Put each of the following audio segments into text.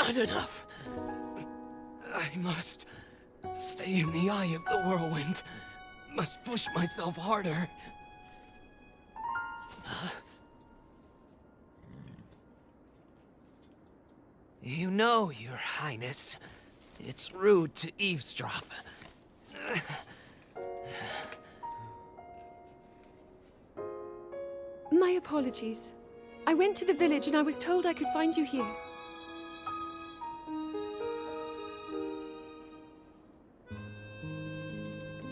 Not enough. I must stay in the eye of the whirlwind. Must push myself harder. You know, Your Highness, it's rude to eavesdrop. My apologies. I went to the village and I was told I could find you here.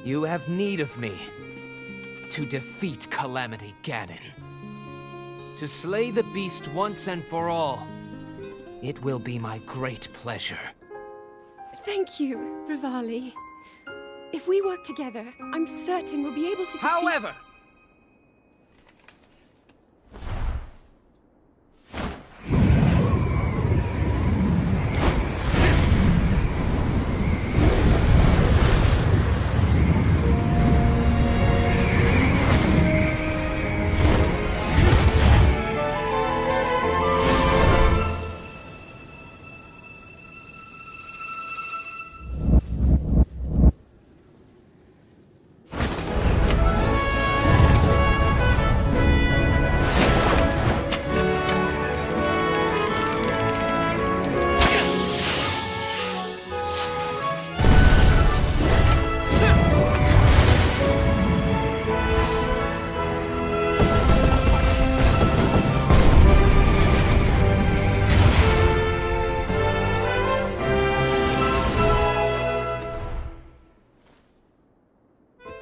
You have need of me to defeat Calamity Ganon. To slay the beast once and for all. It will be my great pleasure. Thank you, Rivali. If we work together, I'm certain we'll be able to defeat— However,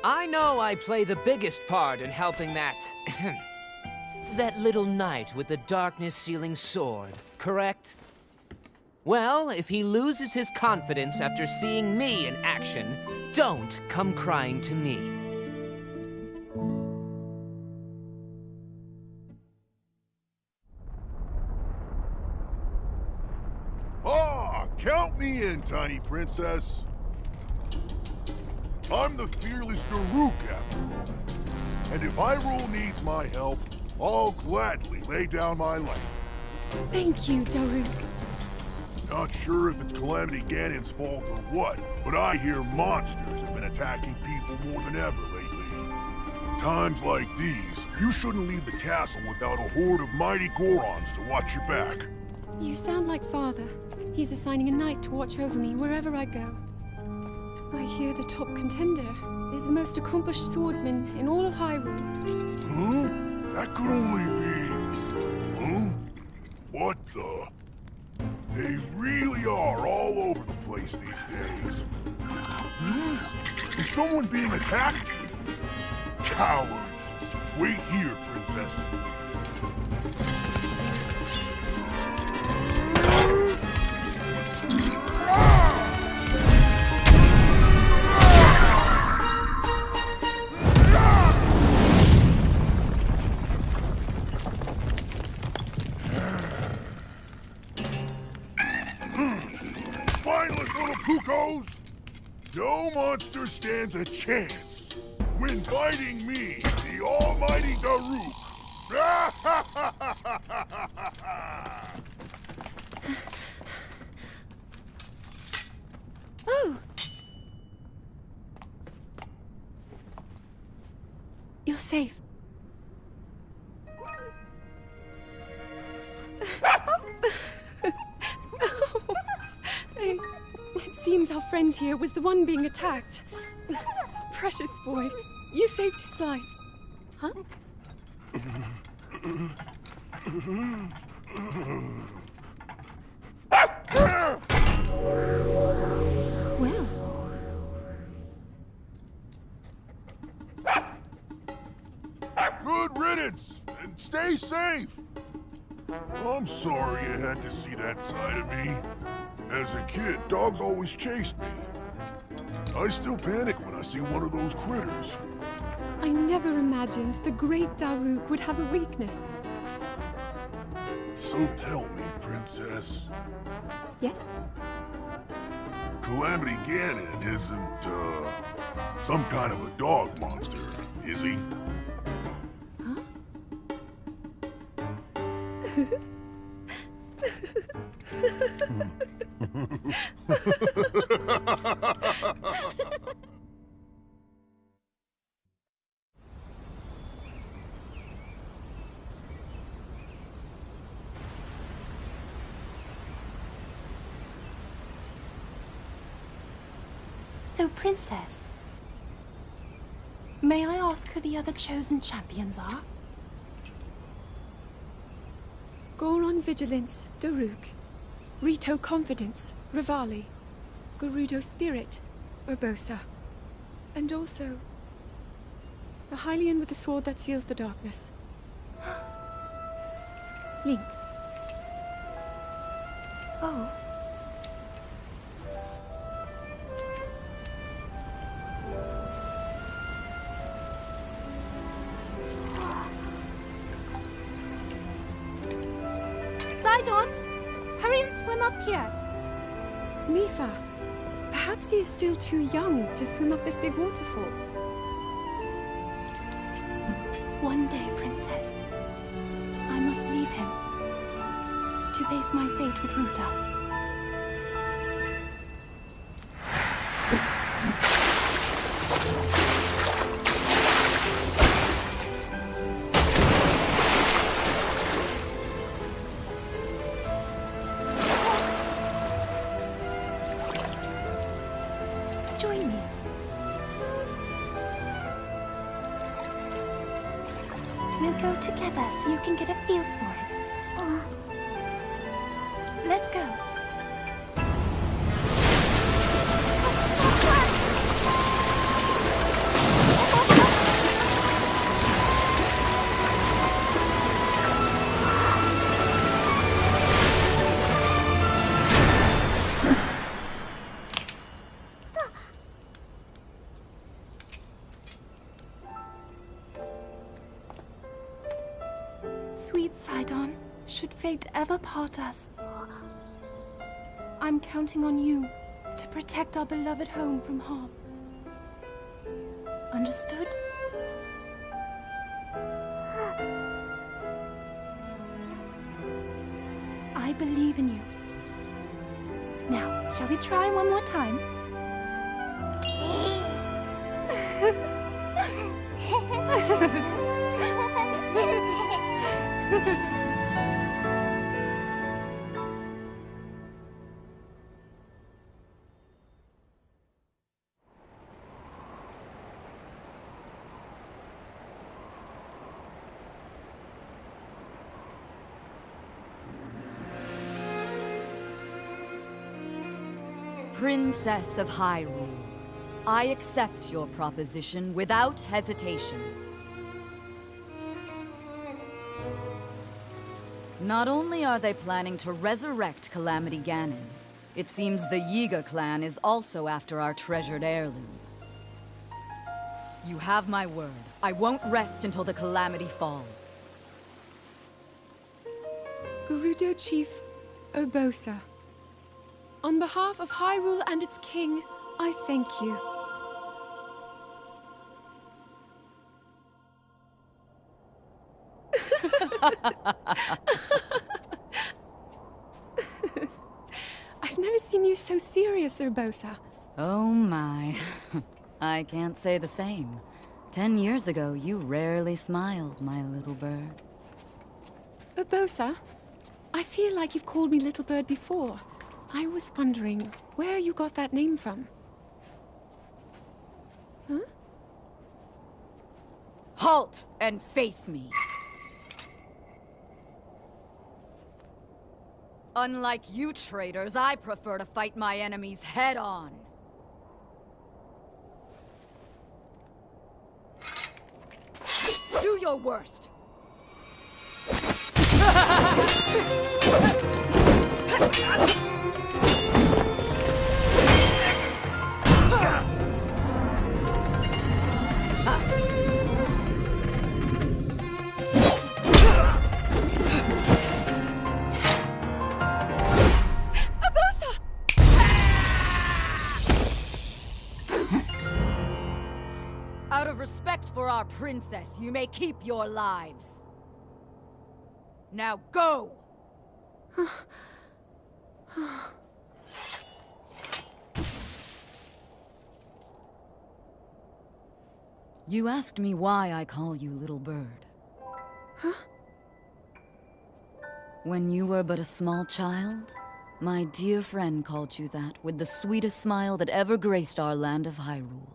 I know I play the biggest part in helping that little knight with the darkness-sealing sword, correct? Well, if he loses his confidence after seeing me in action, don't come crying to me. Ah, count me in, tiny princess. I'm the fearless Daruk, after all. And if Hyrule needs my help, I'll gladly lay down my life. Thank you, Daruk. Not sure if it's Calamity Ganon's fault or what, but I hear monsters have been attacking people more than ever lately. Times like these, you shouldn't leave the castle without a horde of mighty Gorons to watch your back. You sound like Father. He's assigning a knight to watch over me wherever I go. I hear the top contender is the most accomplished swordsman in all of Hyrule. Huh? That could only be... Huh? What the... They really are all over the place these days. Is someone being attacked? Cowards! Wait here, princess. Spineless little cuckoos! No monster stands a chance when fighting me, the almighty Daruk! Oh! You're safe. It seems our friend here was the one being attacked. Precious boy, you saved his life. Huh? Well. Good riddance, and stay safe! I'm sorry you had to see that side of me. As a kid, dogs always chased me. I still panic when I see one of those critters. I never imagined the great Daruk would have a weakness. So tell me, princess. Yes? Calamity Ganon isn't, some kind of a dog monster, is he? Huh? So, Princess, may I ask who the other chosen champions are? Goron Vigilance, Daruk. Rito Confidence, Rivali. Gerudo Spirit, Urbosa. And also, the Hylian with the sword that seals the darkness. Link. Oh. Sidon! Hurry and swim up here! Mifa. Perhaps he is still too young to swim up this big waterfall. One day, Princess, I must leave him to face my fate with Ruta. Join me. We'll go together so you can get a feel for it. Let's go. Sweet Sidon, should fate ever part us, I'm counting on you to protect our beloved home from harm. Understood? I believe in you. Now, shall we try one more time? Princess of Hyrule, I accept your proposition without hesitation. Not only are they planning to resurrect Calamity Ganon, it seems the Yiga clan is also after our treasured heirloom. You have my word. I won't rest until the Calamity falls. Gerudo Chief Urbosa. On behalf of Hyrule and its king, I thank you. I've never seen you so serious, Urbosa. Oh my. I can't say the same. 10 years ago, you rarely smiled, my little bird. Urbosa, I feel like you've called me Little Bird before. I was wondering where you got that name from. Huh? Halt and face me. Unlike you traitors, I prefer to fight my enemies head on. Do your worst. Out of respect for our princess, you may keep your lives. Now go! You asked me why I call you Little Bird. Huh? When you were but a small child, my dear friend called you that with the sweetest smile that ever graced our land of Hyrule.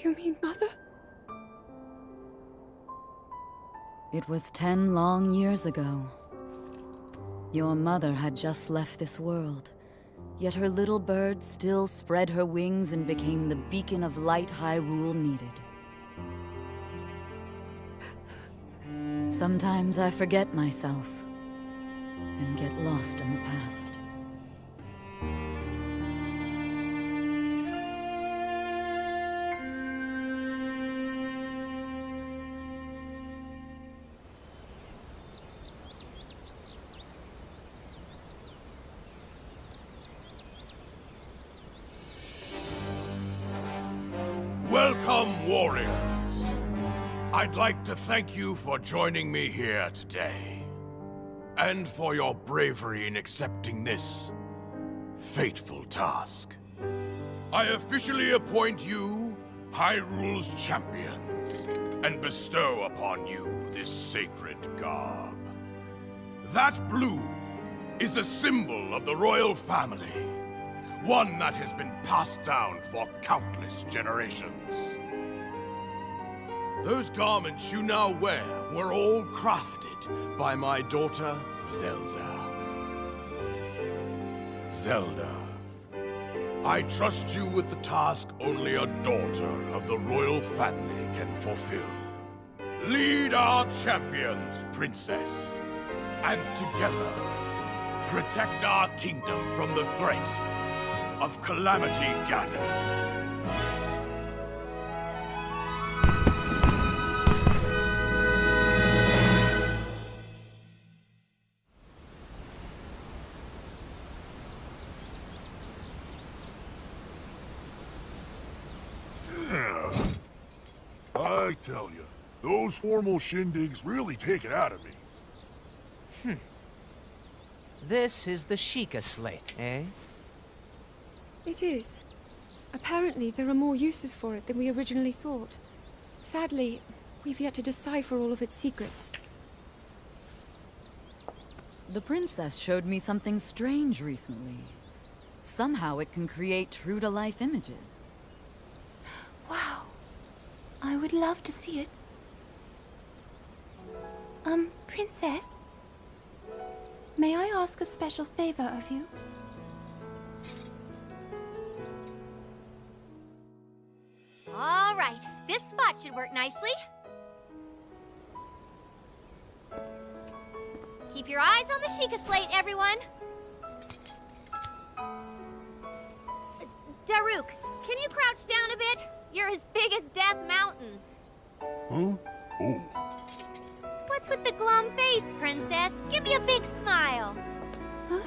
You mean Mother? It was 10 long years ago. Your mother had just left this world, yet her little bird still spread her wings and became the beacon of light Hyrule needed. Sometimes I forget myself and get lost in the past. Welcome, warriors. I'd like to thank you for joining me here today, and for your bravery in accepting this fateful task. I officially appoint you Hyrule's champions, and bestow upon you this sacred garb. That blue is a symbol of the royal family, one that has been passed down for countless generations. Those garments you now wear were all crafted by my daughter, Zelda. Zelda, I trust you with the task only a daughter of the royal family can fulfill. Lead our champions, Princess, and together, protect our kingdom from the threat of Calamity Ganon. I tell you, those formal shindigs really take it out of me. This is the Sheikah slate, eh? It is. Apparently, there are more uses for it than we originally thought. Sadly, we've yet to decipher all of its secrets. The princess showed me something strange recently. Somehow it can create true-to-life images. Wow. I would love to see it. Princess? May I ask a special favor of you? All right, this spot should work nicely. Keep your eyes on the Sheikah slate, everyone. Daruk, can you crouch down a bit? You're as big as Death Mountain. Huh? Oh. What's with the glum face, Princess? Give me a big smile. Huh?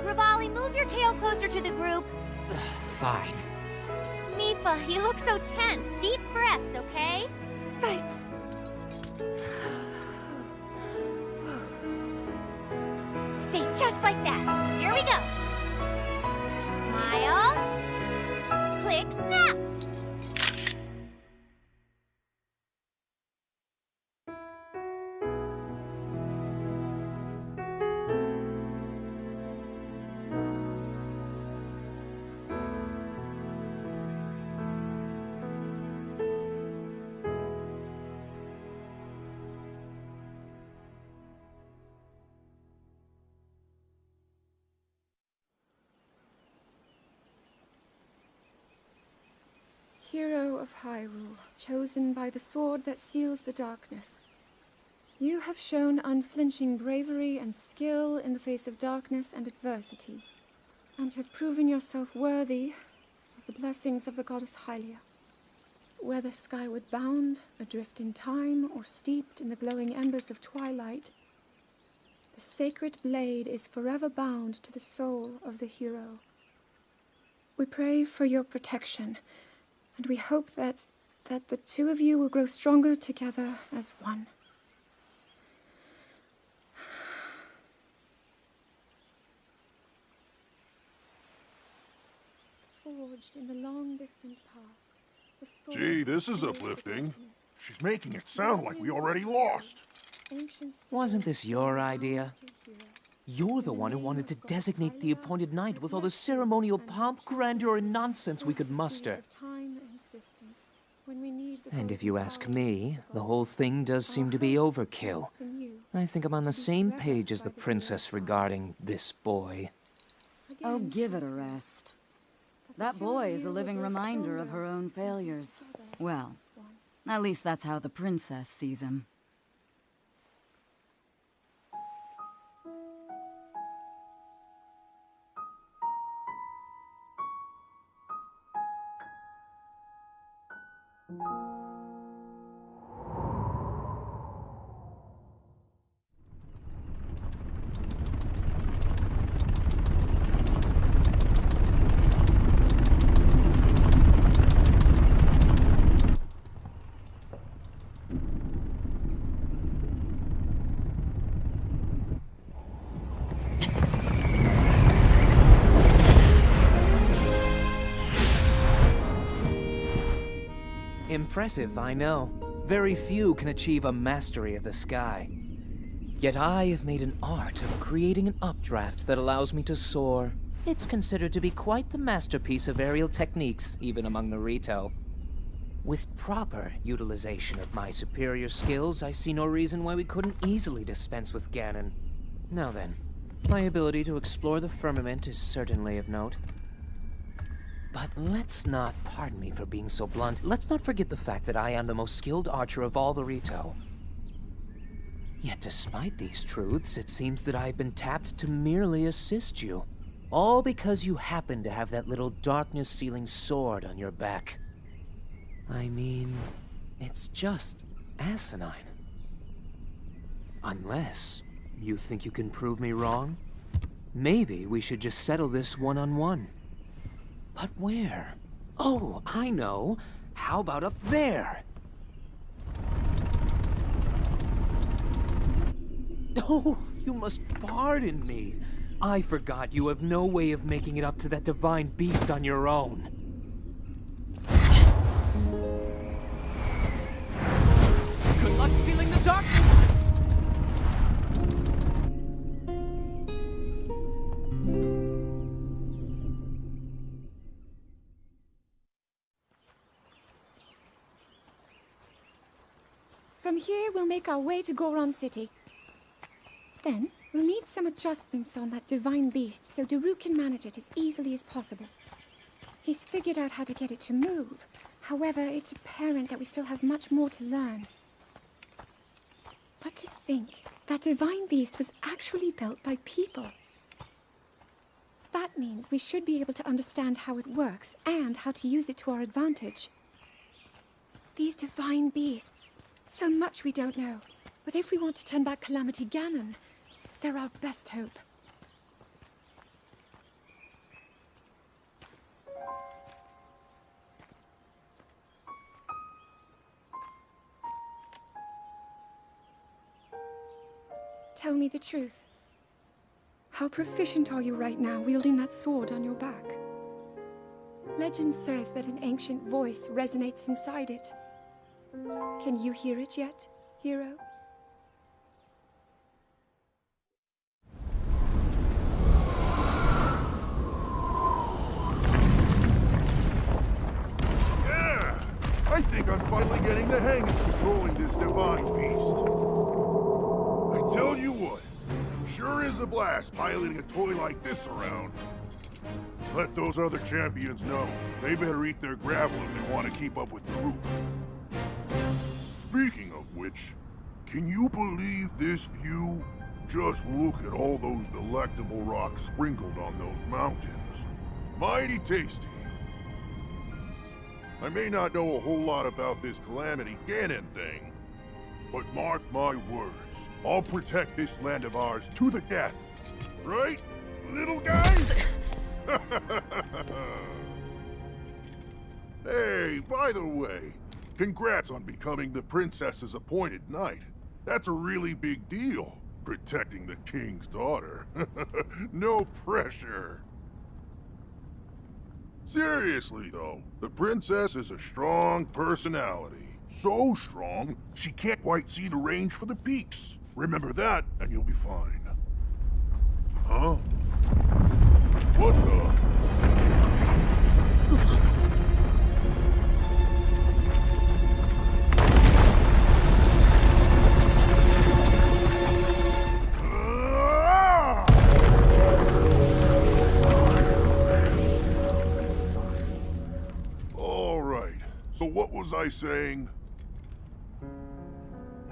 Rivali, move your tail closer to the group. Fine. Mifa, you look so tense. Deep breaths, okay? Right. Stay just like that. Here we go. Smile. Click, snap. Hero of Hyrule, chosen by the sword that seals the darkness. You have shown unflinching bravery and skill in the face of darkness and adversity, and have proven yourself worthy of the blessings of the goddess Hylia. Whether skyward bound, adrift in time, or steeped in the glowing embers of twilight, the sacred blade is forever bound to the soul of the hero. We pray for your protection, and we hope that that the two of you will grow stronger together as one. Forged in the long distant past, the sword Gee, this is that wields the uplifting. darkness. She's making it sound like we already lost. Ancient steel Wasn't this your bound idea? to hero. You're the one who wanted to designate the appointed knight with all the ceremonial pomp, grandeur, and nonsense we could muster. And if you ask me, the whole thing does seem to be overkill. I think I'm on the same page as the princess regarding this boy. Oh, give it a rest. That boy is a living reminder of her own failures. Well, at least that's how the princess sees him. Impressive, I know. Very few can achieve a mastery of the sky. Yet I have made an art of creating an updraft that allows me to soar. It's considered to be quite the masterpiece of aerial techniques, even among the Rito. With proper utilization of my superior skills, I see no reason why we couldn't easily dispense with Ganon. Now then, my ability to explore the firmament is certainly of note. But let's not, pardon me for being so blunt, let's not forget the fact that I am the most skilled archer of all the Rito. Yet despite these truths, it seems that I've been tapped to merely assist you. All because you happen to have that little darkness-sealing sword on your back. I mean, it's just asinine. Unless you think you can prove me wrong? Maybe we should just settle this one-on-one. But where? Oh, I know. How about up there? Oh, you must pardon me. I forgot you have no way of making it up to that divine beast on your own. Good luck sealing the darkness! From here, we'll make our way to Goron City. Then, we'll need some adjustments on that divine beast so Daru can manage it as easily as possible. He's figured out how to get it to move. However, it's apparent that we still have much more to learn. But to think that divine beast was actually built by people. That means we should be able to understand how it works and how to use it to our advantage. These divine beasts, so much we don't know. But if we want to turn back Calamity Ganon, they're our best hope. Tell me the truth. How proficient are you right now wielding that sword on your back? Legend says that an ancient voice resonates inside it. Can you hear it yet, hero? Yeah! I think I'm finally getting the hang of controlling this divine beast. I tell you what, sure is a blast piloting a toy like this around. Let those other champions know. They better eat their gravel if they want to keep up with the group. Speaking of which, can you believe this view? Just look at all those delectable rocks sprinkled on those mountains. Mighty tasty. I may not know a whole lot about this Calamity Ganon thing, but mark my words, I'll protect this land of ours to the death. Right, little guys? Hey, by the way, Congrats on becoming the princess's appointed knight. That's a really big deal, protecting the king's daughter. No pressure. Seriously, though, the princess is a strong personality. So strong, she can't quite see the range for the peaks. Remember that, and you'll be fine. Huh? What the? All right, so what was I saying?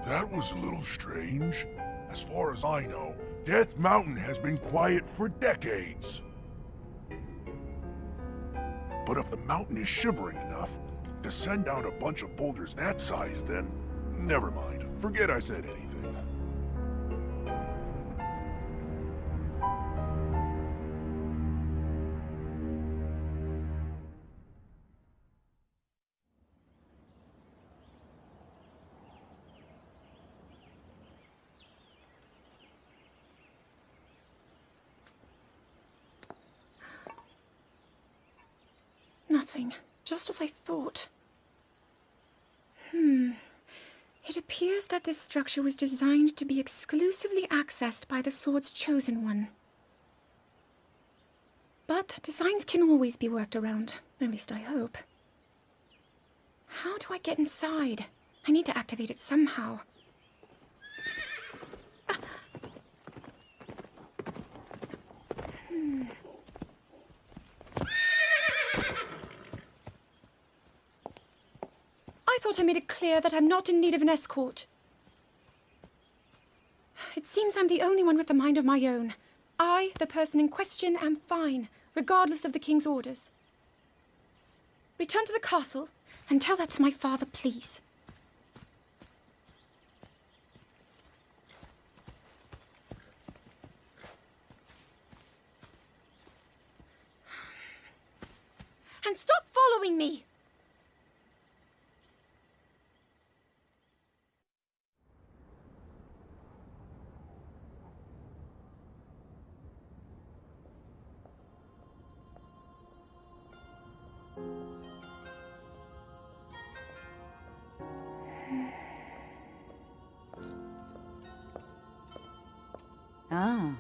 That was a little strange. As far as I know, Death Mountain has been quiet for decades. But if the mountain is shivering enough to send down a bunch of boulders that size, then never mind. Forget I said anything. Nothing. Just as I thought. It appears that this structure was designed to be exclusively accessed by the sword's chosen one. But designs can always be worked around. At least I hope. How do I get inside? I need to activate it somehow. I thought I made it clear that I'm not in need of an escort. It seems I'm the only one with a mind of my own. I, the person in question, am fine, regardless of the king's orders. Return to the castle and tell that to my father, please. And stop following me! Ah,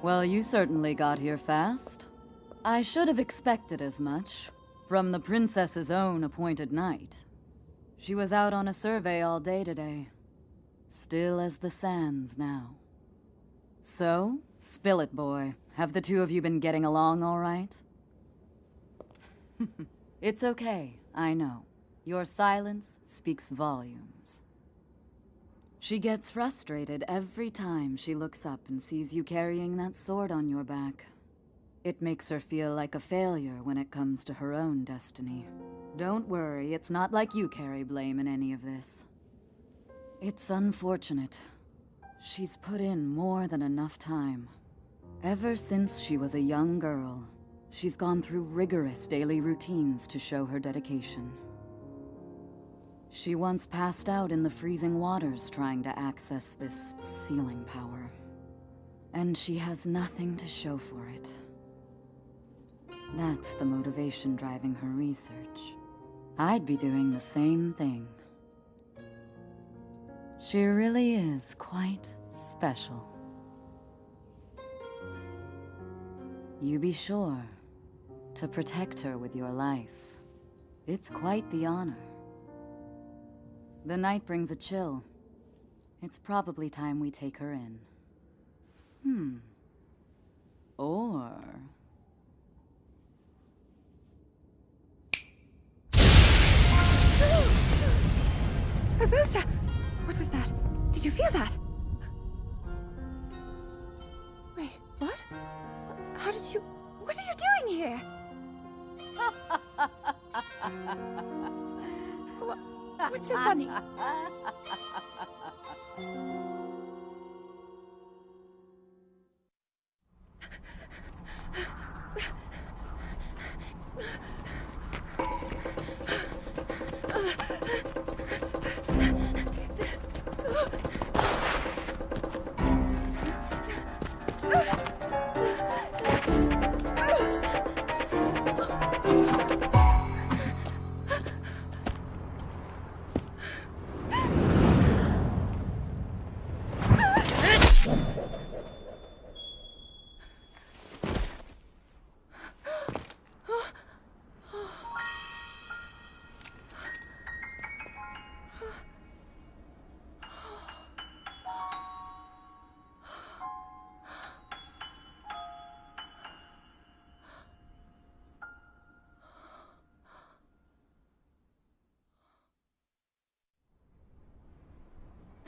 well, you certainly got here fast. I should have expected as much. From the princess's own appointed knight. She was out on a survey all day today. Still as the sands now. So, spill it, boy. Have the two of you been getting along all right? It's okay, I know. Your silence speaks volumes. She gets frustrated every time she looks up and sees you carrying that sword on your back. It makes her feel like a failure when it comes to her own destiny. Don't worry, it's not like you carry blame in any of this. It's unfortunate. She's put in more than enough time. Ever since she was a young girl, she's gone through rigorous daily routines to show her dedication. She once passed out in the freezing waters trying to access this sealing power. And she has nothing to show for it. That's the motivation driving her research. I'd be doing the same thing. She really is quite special. You be sure to protect her with your life. It's quite the honor. The night brings a chill. It's probably time we take her in. Or... Urbosa! What was that? Did you feel that? Wait, what? How did you... What are you doing here? What's so funny?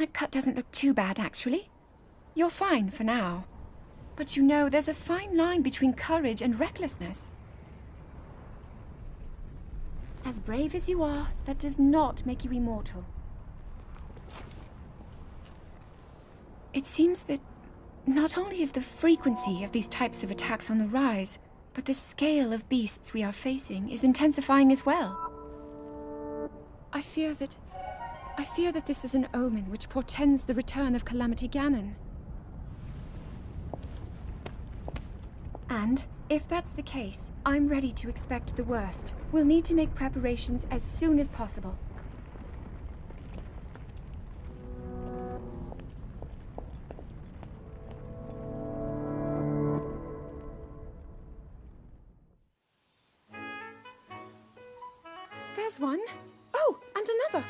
That cut doesn't look too bad, actually. You're fine for now. But you know, there's a fine line between courage and recklessness. As brave as you are, that does not make you immortal. It seems that not only is the frequency of these types of attacks on the rise, but the scale of beasts we are facing is intensifying as well. I fear that this is an omen which portends the return of Calamity Ganon. And if that's the case, I'm ready to expect the worst. We'll need to make preparations as soon as possible. There's one. Oh, and another.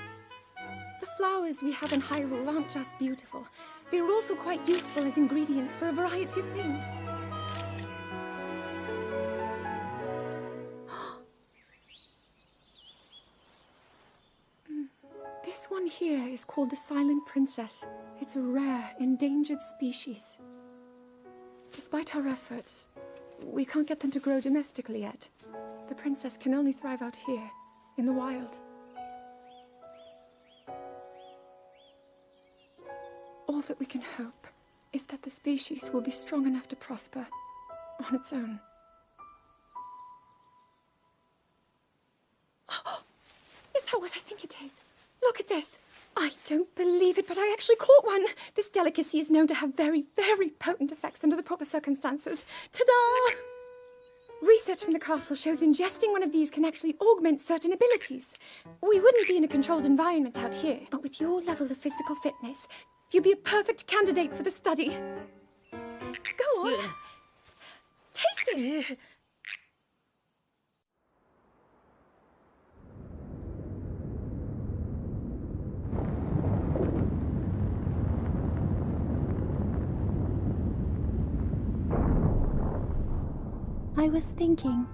The flowers we have in Hyrule aren't just beautiful. They're also quite useful as ingredients for a variety of things. This one here is called the Silent Princess. It's a rare, endangered species. Despite our efforts, we can't get them to grow domestically yet. The princess can only thrive out here, in the wild. All that we can hope is that the species will be strong enough to prosper on its own. Is that what I think it is? Look at this. I don't believe it, but I actually caught one. This delicacy is known to have very, very potent effects under the proper circumstances. Ta-da! Research from the castle shows ingesting one of these can actually augment certain abilities. We wouldn't be in a controlled environment out here, but with your level of physical fitness, you'd be a perfect candidate for the study. Go on. Taste it. I was thinking,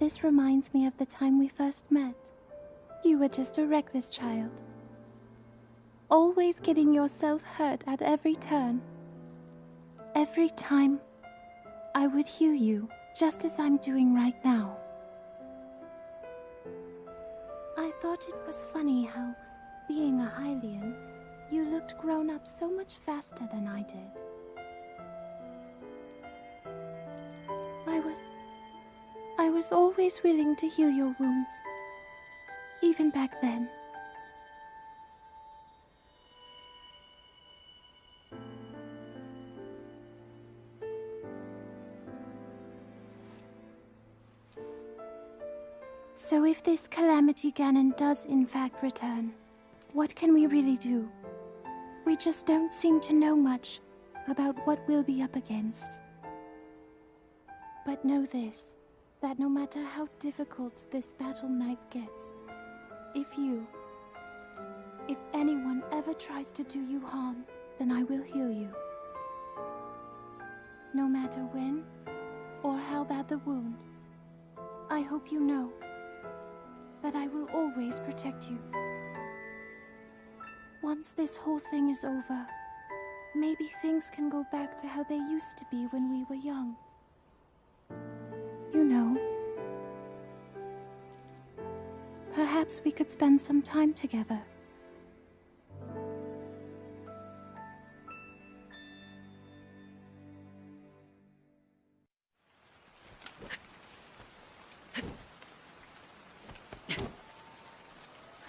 this reminds me of the time we first met. You were just a reckless child, always getting yourself hurt at every turn. Every time, I would heal you, just as I'm doing right now. I thought it was funny how, being a Hylian, you looked grown up so much faster than I did. I was always willing to heal your wounds, even back then. So if this Calamity Ganon does in fact return, what can we really do? We just don't seem to know much about what we'll be up against. But know this, that no matter how difficult this battle might get, if anyone ever tries to do you harm, then I will heal you. No matter when or how bad the wound, I hope you know that I will always protect you. Once this whole thing is over, maybe things can go back to how they used to be when we were young. You know, perhaps we could spend some time together.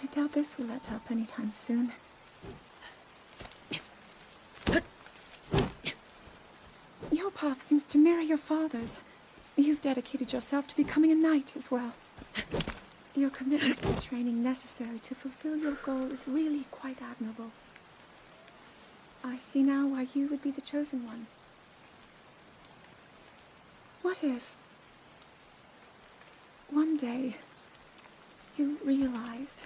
I doubt this will let up anytime soon. Your path seems to mirror your father's. You've dedicated yourself to becoming a knight as well. Your commitment to the training necessary to fulfill your goal is really quite admirable. I see now why you would be the chosen one. What if one day you realized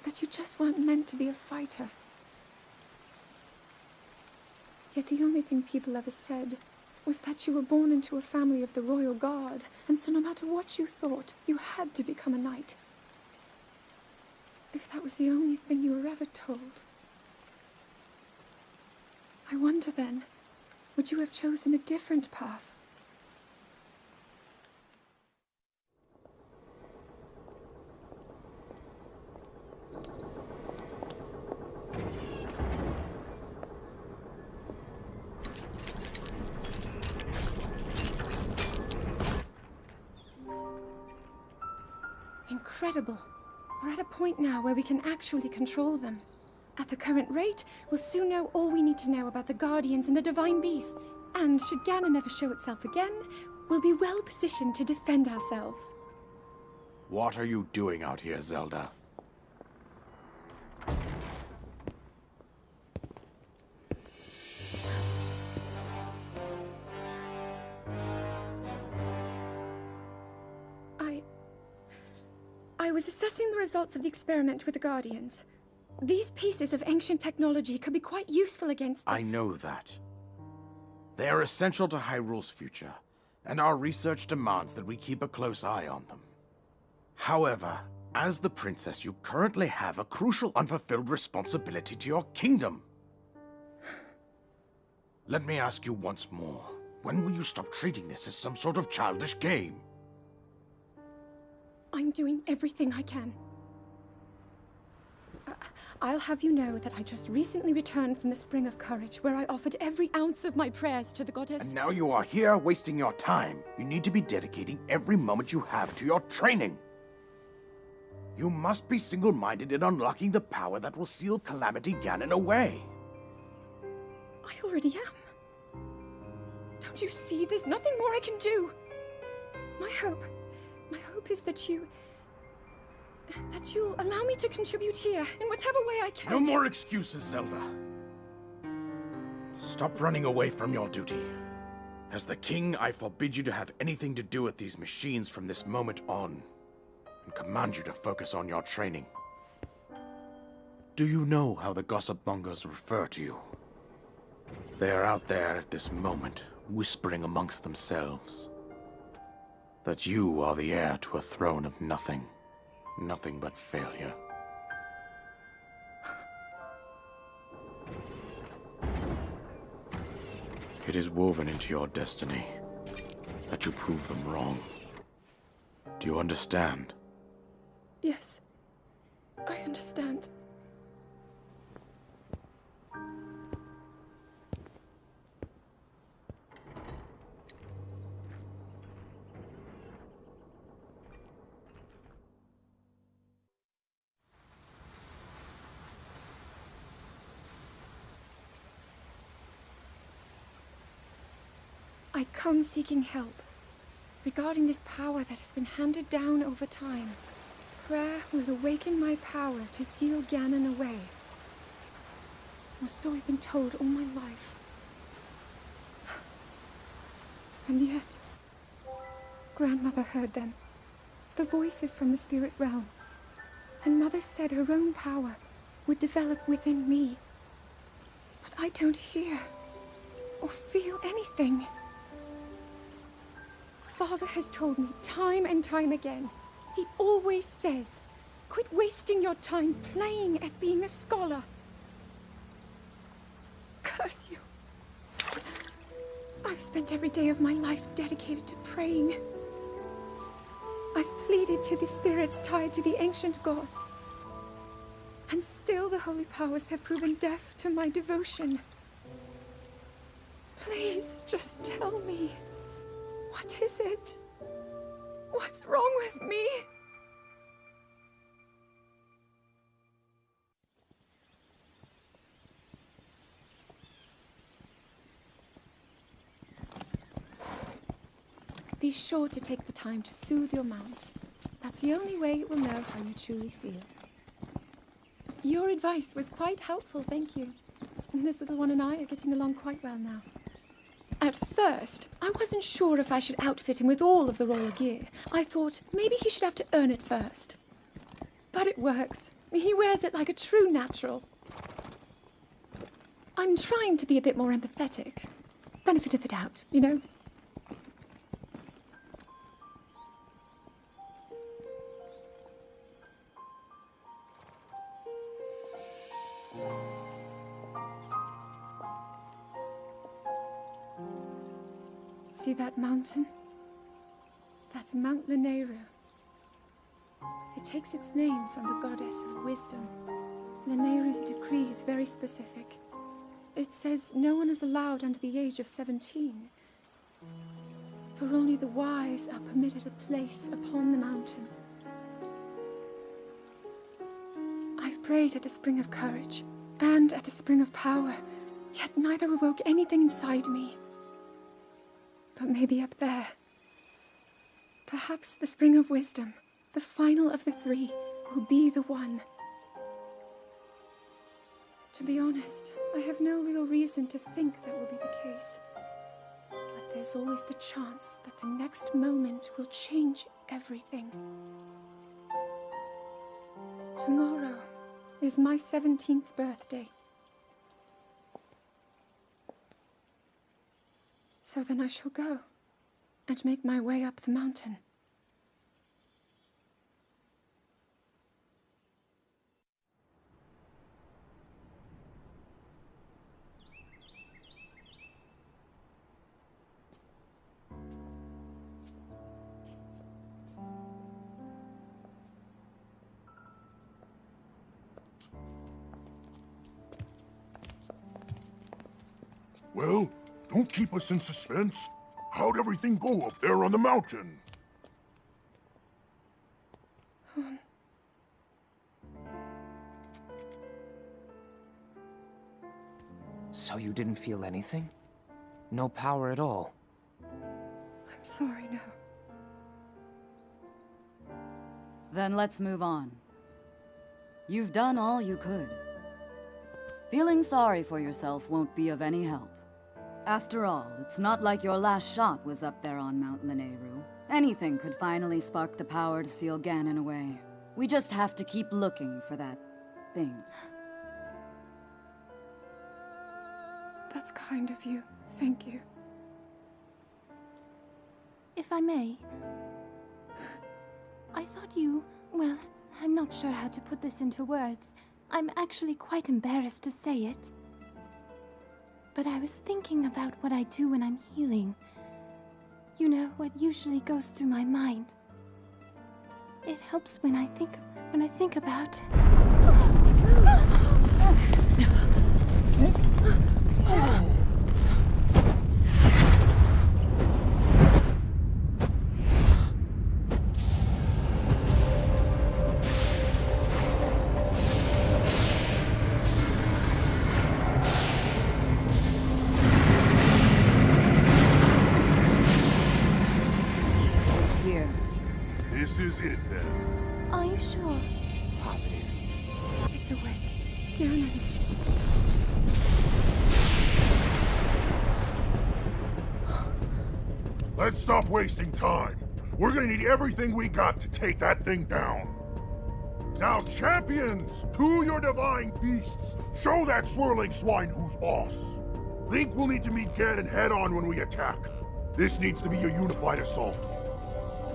that you just weren't meant to be a fighter? Yet the only thing people ever said was that you were born into a family of the royal guard, and so no matter what you thought, you had to become a knight. If that was the only thing you were ever told, I wonder then, would you have chosen a different path? Incredible. We're at a point now where we can actually control them. At the current rate, we'll soon know all we need to know about the Guardians and the Divine Beasts. And should Ganon ever show itself again, we'll be well positioned to defend ourselves. What are you doing out here, Zelda? I was assessing the results of the experiment with the Guardians. These pieces of ancient technology could be quite useful against them. I know that. They are essential to Hyrule's future, and our research demands that we keep a close eye on them. However, as the princess, you currently have a crucial unfulfilled responsibility to your kingdom. Let me ask you once more, when will you stop treating this as some sort of childish game? I'm doing everything I can. I'll have you know that I just recently returned from the Spring of Courage, where I offered every ounce of my prayers to the goddess. And now you are here wasting your time. You need to be dedicating every moment you have to your training. You must be single-minded in unlocking the power that will seal Calamity Ganon away. I already am. Don't you see? There's nothing more I can do. My hope is that you'll allow me to contribute here in whatever way I can. No more excuses, Zelda. Stop running away from your duty. As the king, I forbid you to have anything to do with these machines from this moment on, and command you to focus on your training. Do you know how the gossip mongers refer to you? They are out there at this moment, whispering amongst themselves that you are the heir to a throne of nothing. Nothing but failure. It is woven into your destiny that you prove them wrong. Do you understand? Yes, I understand. I come seeking help regarding this power that has been handed down over time. Prayer will awaken my power to seal Ganon away. Or so I've been told all my life. And yet, Grandmother heard them, the voices from the spirit realm. And Mother said her own power would develop within me. But I don't hear or feel anything. Father has told me time and time again. He always says, quit wasting your time playing at being a scholar. Curse you. I've spent every day of my life dedicated to praying. I've pleaded to the spirits tied to the ancient gods. And still the holy powers have proven deaf to my devotion. Please, just tell me. What is it? What's wrong with me? Be sure to take the time to soothe your mount. That's the only way it will know how you truly feel. Your advice was quite helpful, thank you. This little one and I are getting along quite well now. At first, I wasn't sure if I should outfit him with all of the royal gear. I thought maybe he should have to earn it first. But it works. He wears it like a true natural. I'm trying to be a bit more empathetic. Benefit of the doubt, you know? See that mountain? That's Mount Lanayru. It takes its name from the goddess of wisdom. Lanayru's decree is very specific. It says no one is allowed under the age of 17. For only the wise are permitted a place upon the mountain. I've prayed at the Spring of Courage and at the Spring of Power, yet neither awoke anything inside me. But maybe up there. Perhaps the Spring of Wisdom, the final of the three, will be the one. To be honest, I have no real reason to think that will be the case. But there's always the chance that the next moment will change everything. Tomorrow is my 17th birthday. So then I shall go and make my way up the mountain. Well, don't keep us in suspense. How'd everything go up there on the mountain? So you didn't feel anything? No power at all? I'm sorry, no. Then let's move on. You've done all you could. Feeling sorry for yourself won't be of any help. After all, it's not like your last shot was up there on Mount Lanayru. Anything could finally spark the power to seal Ganon away. We just have to keep looking for that thing. That's kind of you. Thank you. If I may, I thought you... well, I'm not sure how to put this into words. I'm actually quite embarrassed to say it. But I was thinking about what I do when I'm healing. You know, what usually goes through my mind. It helps when I think about... This is it, then. Are you sure? Positive. It's awake. Ganon. Let's stop wasting time. We're gonna need everything we got to take that thing down. Now, champions, to your divine beasts, show that swirling swine who's boss. Link will need to meet Ganon head-on when we attack. This needs to be a unified assault.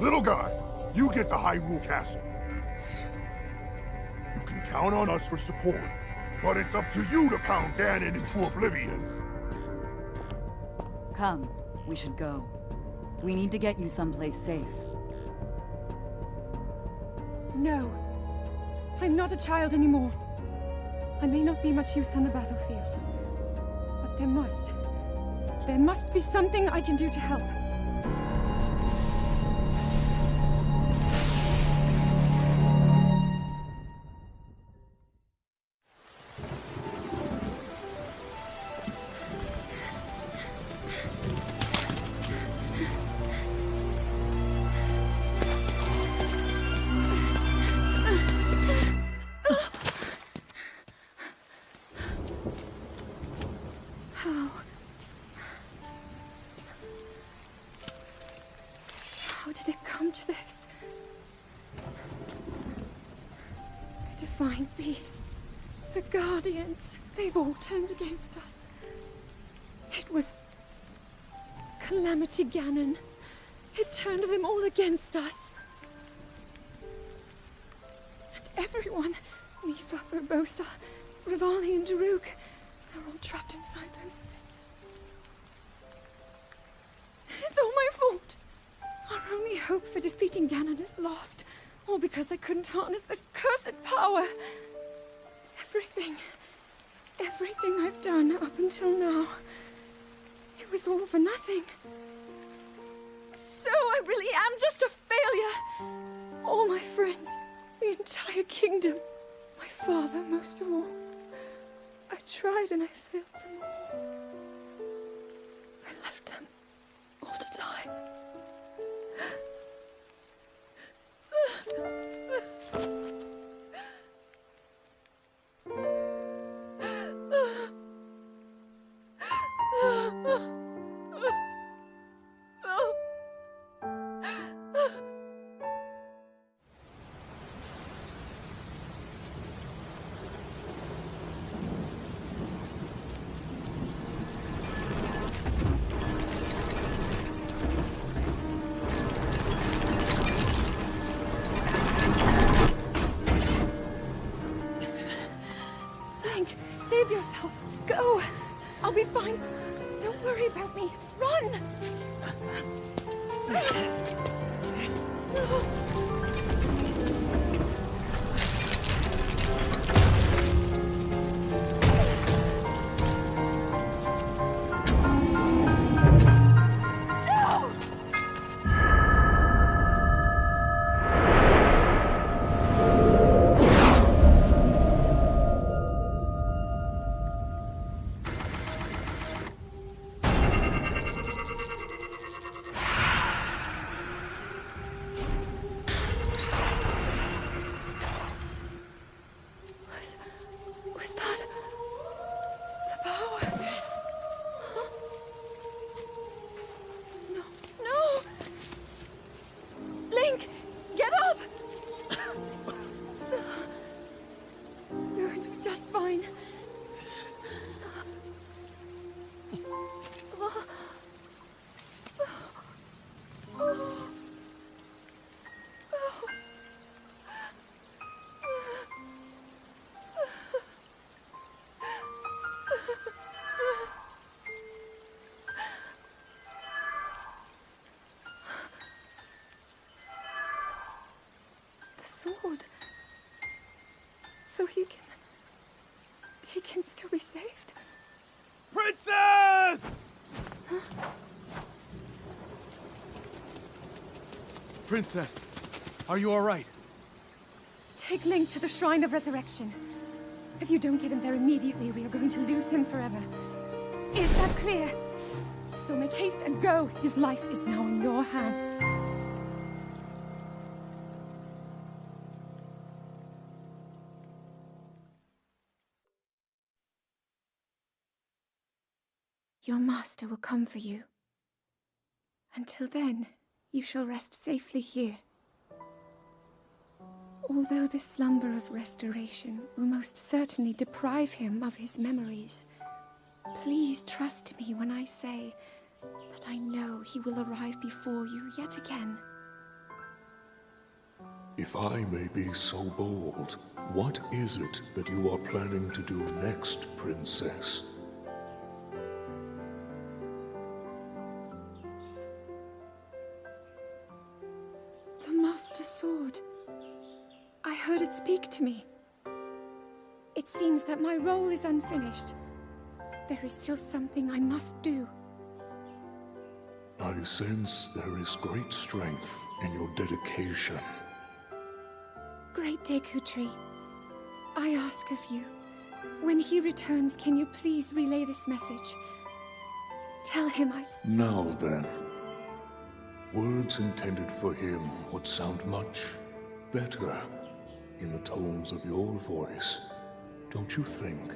Little guy, you get to Hyrule Castle. You can count on us for support, but it's up to you to pound Ganon into oblivion. Come, we should go. We need to get you someplace safe. No. I'm not a child anymore. I may not be much use on the battlefield, but there must be something I can do to help. How did it come to this? The divine beasts, the guardians, they've all turned against us. It was Calamity Ganon. It turned them all against us. And everyone, Mifa, Urbosa, Rivali and Daruk, they're all trapped inside those things. It's Our only hope for defeating Ganon is lost. All because I couldn't harness this cursed power. Everything I've done up until now, it was all for nothing. So I really am just a failure. All my friends, the entire kingdom, my father most of all. I tried and I failed them all. I left them all to die. Save yourself. Go. I'll be fine. Don't worry about me. Run! Was that the power? Huh? No! Link, get up! You're going to be just fine. Sword. So he can still be saved? Princess! Huh? Princess, are you all right? Take Link to the Shrine of Resurrection. If you don't get him there immediately, we are going to lose him forever. Is that clear? So make haste and go. His life is now in your hands. Your master will come for you. Until then, you shall rest safely here. Although the slumber of restoration will most certainly deprive him of his memories, please trust me when I say that I know he will arrive before you yet again. If I may be so bold, what is it that you are planning to do next, Princess? The Master Sword. I heard it speak to me. It seems that my role is unfinished. There is still something I must do. I sense there is great strength in your dedication. Great Deku Tree, I ask of you, when he returns, can you please relay this message? Tell him Now then. Words intended for him would sound much better in the tones of your voice, don't you think?